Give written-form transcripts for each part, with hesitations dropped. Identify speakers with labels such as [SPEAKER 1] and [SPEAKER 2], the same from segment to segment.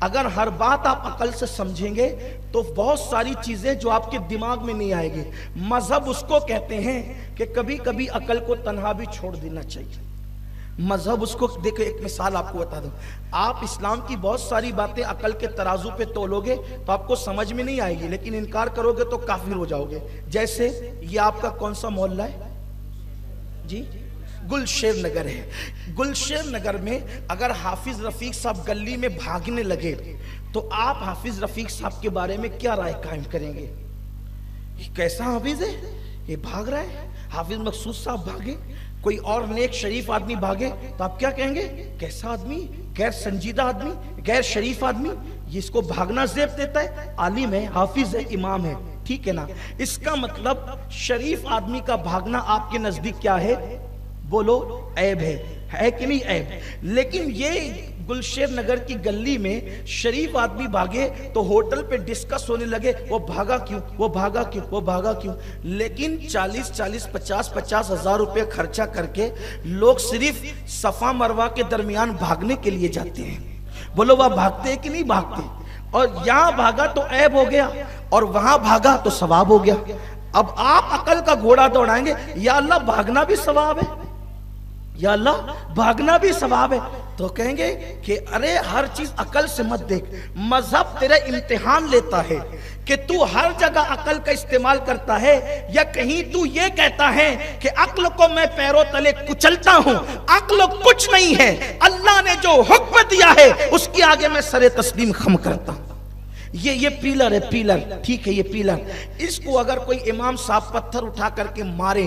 [SPEAKER 1] اگر ہر بات آپ عقل سے سمجھیں گے تو بہت ساری چیزیں جو آپ کے دماغ میں نہیں آئے گی. مذہب اس کو کہتے ہیں کہ کبھی کبھی عقل کو تنہا بھی چھوڑ دینا چاہیے. مذہب اس کو دیکھو، ایک مثال آپ کو بتا دوں. آپ اسلام کی بہت ساری باتیں عقل کے ترازو پہ تولو گے تو آپ کو سمجھ میں نہیں آئے گی، لیکن انکار کرو گے تو کافر ہو جاؤ گے. جیسے یہ آپ کا کون سا محلہ ہے جی؟ گلشیر نگر ہے. گلشیر نگر میں اگر حافظ رفیق صاحب گلی میں بھاگنے لگے تو آپ حافظ رفیق صاحب کے بارے میں کیا رائے قائم کریں گے؟ یہ کیسا حافظ ہے، یہ بھاگ رہا ہے. حافظ مقصود صاحب بھاگے، کوئی اور نیک شریف آدمی بھاگے تو آپ کیا کہیں گے؟ کیسا آدمی، غیر سنجیدہ آدمی، غیر شریف آدمی، یہ اس کو بھاگنا زیب دیتا ہے. عالم ہے، حافظ ہے، امام ہے، ٹھیک ہے نا. اس کا مطلب شریف آدمی کا بھاگنا آپ کے نزدیک کیا ہے؟ بولو عیب ہے کہ نہیں عیب؟ لیکن یہ گلشیر نگر کی گلی میں شریف آدمی بھاگے تو ہوٹل پہ ڈسکس ہونے لگے وہ بھاگا کیوں، وہ بھاگا کیوں، وہ بھاگا کیوں. لیکن 40-50 ہزار روپے خرچہ کر کے لوگ صرف صفا مروہ کے درمیان بھاگنے کے لیے جاتے ہیں. بولو وہ بھاگتے ہیں کہ نہیں بھاگتے؟ اور یہاں بھاگا تو عیب ہو گیا اور وہاں بھاگا تو ثواب ہو گیا. اب آپ عقل کا گھوڑا دوڑائیں گے، یا اللہ بھاگنا بھی ثواب ہے، یا اللہ بھاگنا بھی ثواب ہے، تو کہیں گے کہ ارے ہر چیز عقل سے مت دیکھ. مذہب تیرا امتحان لیتا ہے کہ تو ہر جگہ عقل کا استعمال کرتا ہے یا کہیں تو یہ کہتا ہے کہ عقل کو میں پیروں تلے کچلتا ہوں. عقل کچھ نہیں ہے، اللہ نے جو حکم دیا ہے اس کی آگے میں سر تسلیم خم کرتا ہوں. یہ پیلر ہے، پیلر، ٹھیک ہے، یہ پیلر. اس کو اگر کوئی امام صاحب پتھر اٹھا کر کے مارے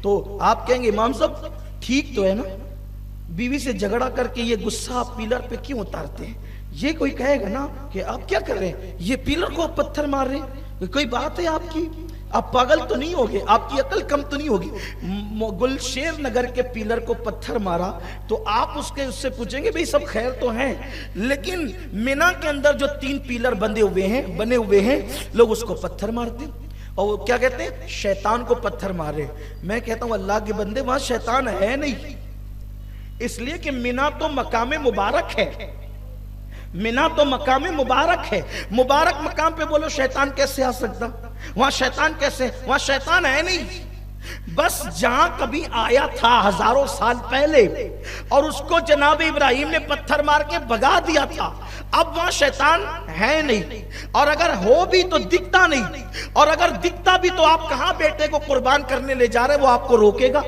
[SPEAKER 1] تو آپ کہیں گے امام صاحب ٹھیک تو ہے نا، بیوی سے جھگڑا کر کے یہ غصہ آپ پیلر پہ کیوں اتارتے ہیں؟ یہ کوئی کہے گا نا کہ آپ کیا کر رہے ہیں، یہ پیلر کو آپ پتھر مار رہے ہیں، کوئی بات ہے آپ کی؟ آپ پاگل تو نہیں ہوگے؟ آپ کی عقل کم تو نہیں ہوگی؟ گلشیر نگر کے پیلر کو پتھر مارا تو آپ اس سے پوچھیں گے بھئی سب خیر تو ہیں، لیکن مینا کے اندر جو 3 پیلر بنے ہوئے ہیں لوگ اس کو پتھر مارتے ہیں اور وہ کیا کہتے ہیں؟ شیطان کو پتھر مارے. میں کہتا ہوں اللہ کے بندے وہاں شیطان ہے نہیں، اس لیے کہ مینا تو مقام مبارک ہے. مینا تو مقام مبارک ہے. مبارک مقام پہ بولو شیطان کیسے آ سکتا؟ وہاں شیطان کیسے؟ وہاں شیطان ہے نہیں. بس جہاں کبھی آیا تھا ہزاروں سال پہلے اور اس کو جناب ابراہیم نے پتھر مار کے بھگا دیا تھا، اب وہاں شیطان ہے نہیں. اور اگر ہو بھی تو دکھتا نہیں، اور اگر دکھتا بھی تو آپ کہاں بیٹے کو قربان کرنے لے جا رہے، وہ آپ کو روکے گا؟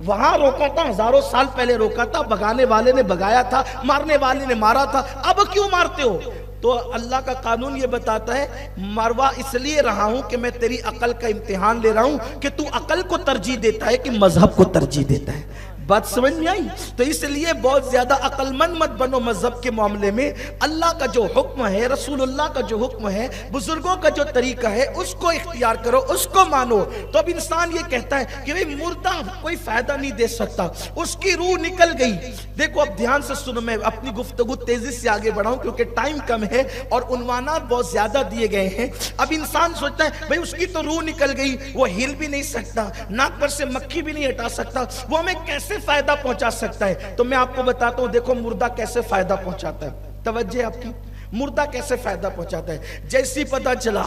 [SPEAKER 1] وہاں روکا تھا، ہزاروں سال پہلے روکا تھا، بھگانے والے نے بھگایا تھا، مارنے والے نے مارا تھا. اب کیوں مارتے ہو؟ تو اللہ کا قانون یہ بتاتا ہے مروہ اس لیے رہا ہوں کہ میں تیری عقل کا امتحان لے رہا ہوں کہ تو عقل کو ترجیح دیتا ہے کہ مذہب کو ترجیح دیتا ہے. بات سمجھ میں آئی؟ تو اس لیے بہت زیادہ عقل مند مت بنو مذہب کے معاملے میں. اللہ کا جو حکم ہے، رسول اللہ کا جو حکم ہے، بزرگوں کا جو طریقہ ہے اس کو اختیار کرو، اس کو مانو. تو اب انسان یہ کہتا ہے کہ بھئی مردہ کوئی فائدہ نہیں دے سکتا، اس کی روح نکل گئی. دیکھو اب دھیان سے سنو، میں اپنی گفتگو تیزی سے آگے بڑھاؤں کیونکہ ٹائم کم ہے اور عنوانات بہت زیادہ دیے گئے ہیں. اب انسان سوچتا ہے بھئی اس کی تو روح نکل گئی، وہ ہل بھی نہیں سکتا، ناک پر سے مکھی بھی نہیں ہٹا سکتا، وہ ہمیں کیسے فائدہ پہنچا سکتا ہے؟ تو میں آپ کو بتاتا ہوں، دیکھو مردہ کیسے فائدہ پہنچاتا ہے. توجہ آپ کی، مردہ کیسے فائدہ پہنچاتا ہے. جیسی پتہ چلا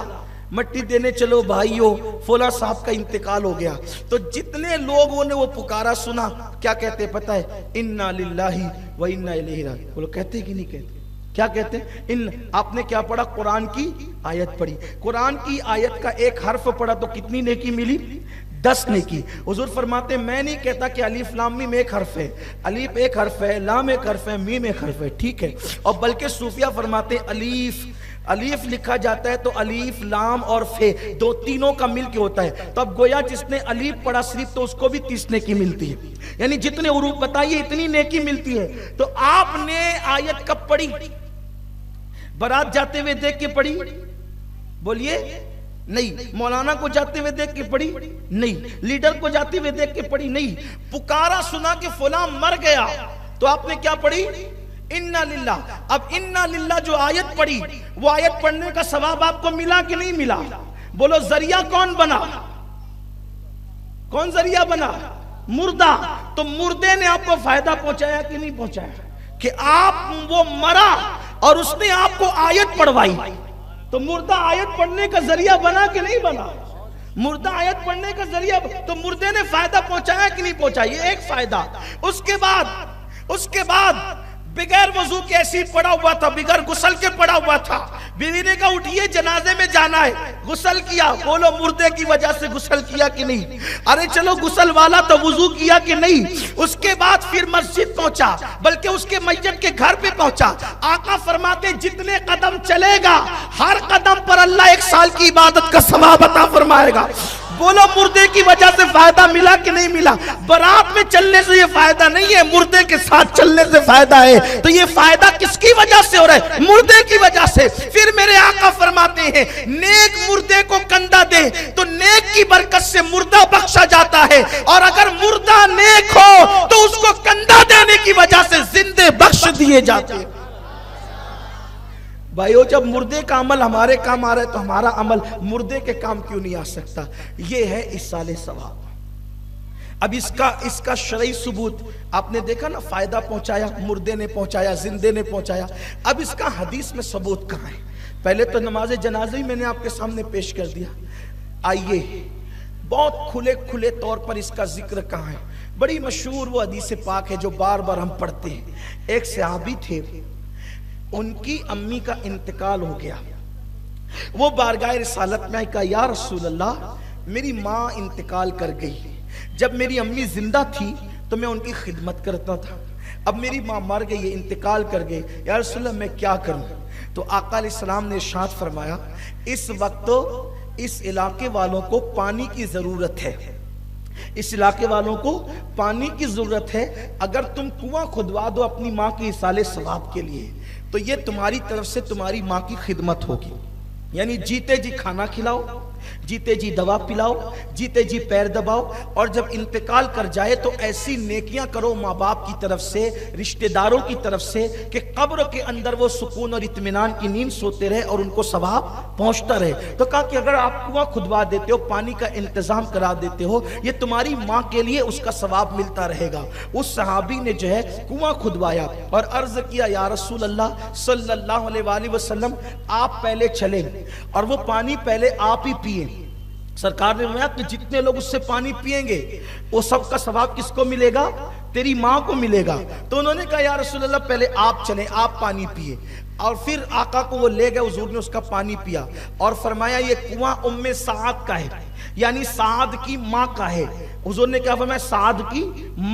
[SPEAKER 1] مٹی دینے چلو بھائیو فلاں صاحب کا انتقال ہو گیا تو جتنے لوگوں نے وہ پکارا سنا کیا کہتے پتہ ہے؟ انا للہ و انا الیہ راجعون. بولو کہتے کہ نہیں کہتے؟ کیا کہتے ہیں؟ آپ نے کیا پڑھا؟ قرآن کی آیت پڑھی. قرآن کی آیت کا ایک حرف پڑھا تو کتنی نیکی ملی؟ 10 نیکی. حضور فرماتے ہیں میں نہیں کہتا کہ الف لام میم ایک حرف ہے، الف ایک حرف ہے، لام ایک حرف ہے، میم ایک حرف ہے، ٹھیک ہے. اور بلکہ صوفیہ فرماتے ہیں الف لکھا جاتا ہے تو الف لام اور فے دو تینوں کا مل کے ہوتا ہے. تو اب گویا جس نے الف پڑھا صرف تو اس کو بھی 30 نیکی ملتی ہے، یعنی جتنے حروف بتائیے اتنی نیکی ملتی ہے. تو آپ نے آیت کب پڑھی؟ برات جاتے ہوئے دیکھ کے پڑھی؟ بولیے نہیں. مولانا کو جاتے ہوئے دیکھ کے پڑھی؟ نہیں. لیڈر کو جاتے ہوئے دیکھ کے پڑھی؟ نہیں. پکارا سنا کہ فلاں مر گیا تو آپ نے کیا پڑھی؟ انا للہ. اب انا للہ جو آیت پڑھی وہ آیت پڑھنے کا ثواب آپ کو ملا کہ نہیں ملا؟ بولو ذریعہ کون بنا؟ کون ذریعہ بنا؟ مردہ. تو مردے نے آپ کو فائدہ پہنچایا کہ نہیں پہنچایا؟ کہ آپ وہ مرا اور اس نے آپ کو آیت پڑھوائی، تو مردہ آیت پڑھنے کا ذریعہ بنا کہ نہیں بنا؟ مردہ آیت پڑھنے کا ذریعہ، تو مردے نے فائدہ پہنچایا کہ نہیں پہنچایا؟ یہ ایک فائدہ۔ اس کے بعد بغیر وضو کے ایسی پڑا ہوا تھا، بغیر غسل کے پڑا ہوا تھا، بیوی نے کہا اٹھیے جنازے میں جانا ہے، غسل کیا، بولو مردے کی وجہ سے غسل کیا کہ نہیں؟ ارے چلو غسل والا تو وضو کیا کہ نہیں؟ اس کے بعد پھر مسجد پہنچا، بلکہ اس کے میت کے گھر پہ پہنچا۔ آقا فرماتے جتنے قدم چلے گا ہر قدم پر اللہ 1 سال کی عبادت کا ثواب عطا فرمائے گا۔ بولو مردے کی وجہ سے فائدہ ملا کہ نہیں ملا؟ برات میں چلنے سے یہ فائدہ نہیں ہے، مردے کے ساتھ چلنے سے فائدہ ہے۔ تو یہ فائدہ کس کی وجہ سے ہو رہا ہے؟ مردے کی وجہ سے۔ پھر میرے آقا فرماتے ہیں نیک مردے کو کندھا دے تو نیک کی برکت سے مردہ بخشا جاتا ہے، اور اگر مردہ نیک ہو تو اس کو کندھا دینے کی وجہ سے زندے بخش دیے جاتے ہیں۔ بھائیو جب مردے کا عمل ہمارے کام آ رہا ہے تو ہمارا عمل مردے کے کام کیوں نہیں آ سکتا؟ یہ ہے ایصال ثواب۔ اب اس کا شرعی ثبوت آپ نے دیکھا نا، فائدہ پہنچایا، مردے نے پہنچایا، زندے نے پہنچایا۔ اب اس کا حدیث میں ثبوت کہاں ہے؟ پہلے تو نماز جنازہ ہی میں نے آپ کے سامنے پیش کر دیا۔ آئیے بہت کھلے طور پر اس کا ذکر کہاں ہے؟ بڑی مشہور وہ حدیث پاک ہے جو بار بار ہم پڑھتے ہیں۔ ایک صحابی تھے، ان کی امی کا انتقال ہو گیا، وہ بارگاہ رسالت میں کہا یا رسول اللہ میری ماں انتقال کر گئی، جب میری امی زندہ تھی تو میں ان کی خدمت کرتا تھا، اب میری ماں مر گئی، یہ انتقال کر گئی، یا رسول اللہ میں کیا کروں؟ تو آقا علیہ السلام نے ارشاد فرمایا اس وقت اس علاقے والوں کو پانی کی ضرورت ہے، اس علاقے والوں کو پانی کی ضرورت ہے، اگر تم کنواں کھدوا دو اپنی ماں کی ایصال ثواب کے لیے تو یہ تمہاری طرف سے تمہاری ماں کی خدمت ہوگی۔ یعنی جیتے جی کھانا کھلاؤ، جیتے جی دوا پلاؤ، جیتے جی پیر دباؤ، اور جب انتقال کر جائے تو ایسی نیکیاں کرو ماں باپ کی طرف سے، رشتہ داروں کی طرف سے، کہ قبر کے اندر وہ سکون اور اطمینان کی نیند سوتے رہے اور ان کو ثواب پہنچتا رہے۔ تو کہا کہ اگر آپ کنواں کھدوا دیتے ہو، پانی کا انتظام کرا دیتے ہو، یہ تمہاری ماں کے لیے اس کا ثواب ملتا رہے گا۔ اس صحابی نے جو ہے کنواں کھدوایا اور عرض کیا یا رسول اللہ صلی اللہ علیہ وآلہ وسلم آپ پہلے چلیں اور وہ پانی پہلے آپ ہی پیئیں۔ سرکار نے فرمایا کہ جتنے لوگ اس سے پانی پیئیں گے وہ سب کا ثواب کس کو ملے گا؟ تیری ماں کو ملے گا۔ تو انہوں نے کہا یا رسول اللہ پہلے آپ چلیں، آپ پانی پیئے، اور پھر آقا کو وہ لے گئے، حضور نے اس کا پانی پیا اور فرمایا یہ کنواں ام سعد کا ہے، یعنی سعد کی ماں کا ہے۔ حضور نے کہا فرمایا سعد کی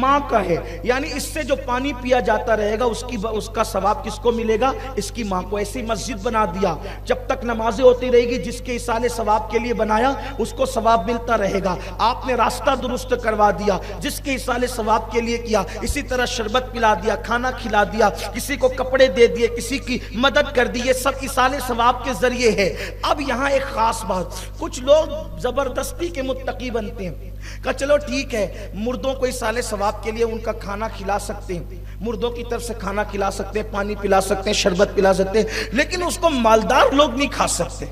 [SPEAKER 1] ماں کا ہے، یعنی اس سے جو پانی پیا جاتا رہے گا اس کا ثواب کس کو ملے گا؟ اس کی ماں کو۔ ایسی مسجد بنا دیا، جب تک نمازیں ہوتی رہے گی جس کے ایصال ثواب کے لیے بنایا اس کو ثواب ملتا رہے گا۔ آپ نے راستہ درست کروا دیا جس کے ایصال ثواب کے لیے کیا، اسی طرح شربت پلا دیا، کھانا کھلا دیا، کسی کو کپڑے دے دیے، کسی کی مدد کر دی، یہ سب ایصال ثواب کے ذریعے ہے۔ اب یہاں ایک خاص بات، کچھ لوگ زبردستی کے متقی بنتے ہیں کہ چلو ٹھیک ہے مردوں کو ایصال ثواب کے لیے ان کا کھانا کھلا سکتے ہیں، مردوں کی طرف سے کھانا کھلا سکتے ہیں، پانی پلا سکتے ہیں، شربت پلا سکتے ہیں، لیکن اس کو مالدار لوگ نہیں کھا سکتے،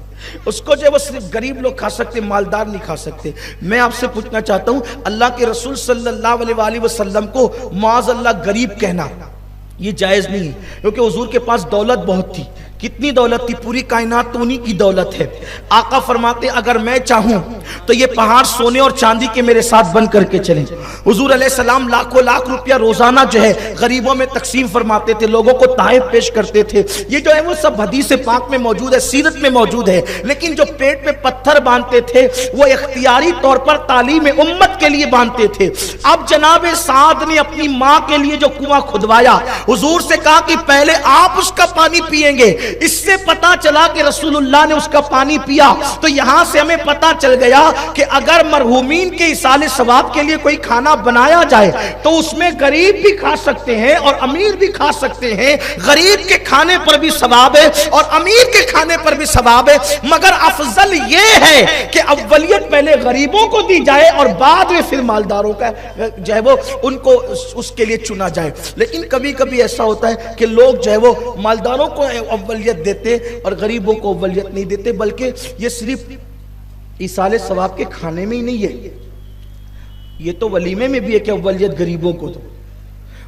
[SPEAKER 1] اس کو جو وہ صرف غریب لوگ کھا سکتے، مالدار نہیں کھا سکتے۔ میں آپ سے پوچھنا چاہتا ہوں اللہ کے رسول صلی اللہ علیہ وآلہ وسلم کو معاذ اللہ غریب کہنا یہ جائز نہیں ہے، کیونکہ حضور کے پاس دولت بہت تھی۔ کتنی دولت تھی؟ پوری کائنات تو انہی کی دولت ہے۔ آقا فرماتے اگر میں چاہوں تو یہ پہاڑ سونے اور چاندی کے میرے ساتھ بن کر کے چلیں۔ حضور علیہ السلام لاکھوں لاکھ روپیہ روزانہ جو ہے غریبوں میں تقسیم فرماتے تھے، لوگوں کو تحائف پیش کرتے تھے۔ یہ جو ہے وہ سب حدیث پاک میں موجود ہے، سیرت میں موجود ہے۔ لیکن جو پیٹ پہ پتھر باندھتے تھے وہ اختیاری طور پر تعلیم امت کے لیے باندھتے تھے۔ اب جناب سعد نے اپنی ماں کے لیے جو کنواں کھدوایا، حضور سے کہا کہ پہلے آپ اس کا پانی پیئیں گے۔ اس سے پتا چلا کہ رسول اللہ نے اس کا پانی پیا، تو یہاں سے ہمیں پتا چل گیا کہ اگر مرحومین کے ایصال ثواب کے لیے کوئی کھانا بنایا جائے تو اس میں غریب بھی کھا سکتے ہیں اور امیر بھی کھا سکتے ہیں۔ غریب کے کھانے پر بھی ثواب ہے اور امیر کے کھانے پر بھی ثواب ہے، مگر افضل یہ ہے کہ اولیت پہلے غریبوں کو دی جائے اور بعد میں پھر مالداروں کا جو ہے وہ ان کو اس کے لیے چنا جائے۔ لیکن کبھی کبھی ایسا ہوتا ہے کہ لوگ جو ہے وہ مالداروں کو اولیت دیتے اور غریبوں کو اولیت نہیں دیتے، بلکہ یہ صرف ایصال ثواب کے کھانے میں ہی نہیں ہے، یہ تو ولیمے میں بھی ہے کہ اولیت غریبوں کو دو۔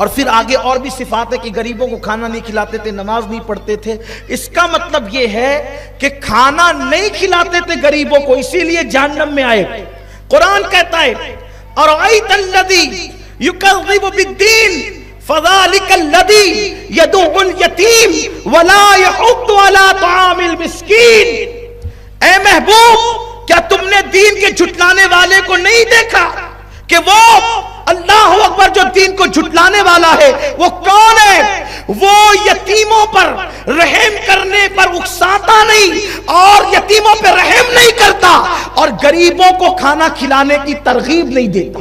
[SPEAKER 1] اور پھر آگے اور بھی صفات ہے کہ غریبوں کو کھانا نہیں کھلاتے تھے، نماز نہیں پڑھتے تھے۔ اس کا مطلب یہ ہے کہ کھانا نہیں کھلاتے تھے غریبوں کو، اسی لیے جہنم میں آئے۔ قرآن کہتا ہے اَرَأَيْتَ الَّذِي يُكَذِّبُ بِالدِّينِ فَذَلِكَ الَّذِي يَدُعُّ الْيَتِيمَ وَلَا يَحُضُّ عَلَى طَعَامِ الْمِسْكِينِ۔ اے محبوب، کیا تم نے دین کے جھٹلانے والے کو نہیں دیکھا کہ وہ اللہ اکبر جو دین کو جھٹلانے والا ہے وہ کون ہے؟ وہ یتیموں پر رحم کرنے پر اکساتا نہیں اور یتیموں پر رحم نہیں کرتا اور غریبوں کو کھانا کھلانے کی ترغیب نہیں دیتا۔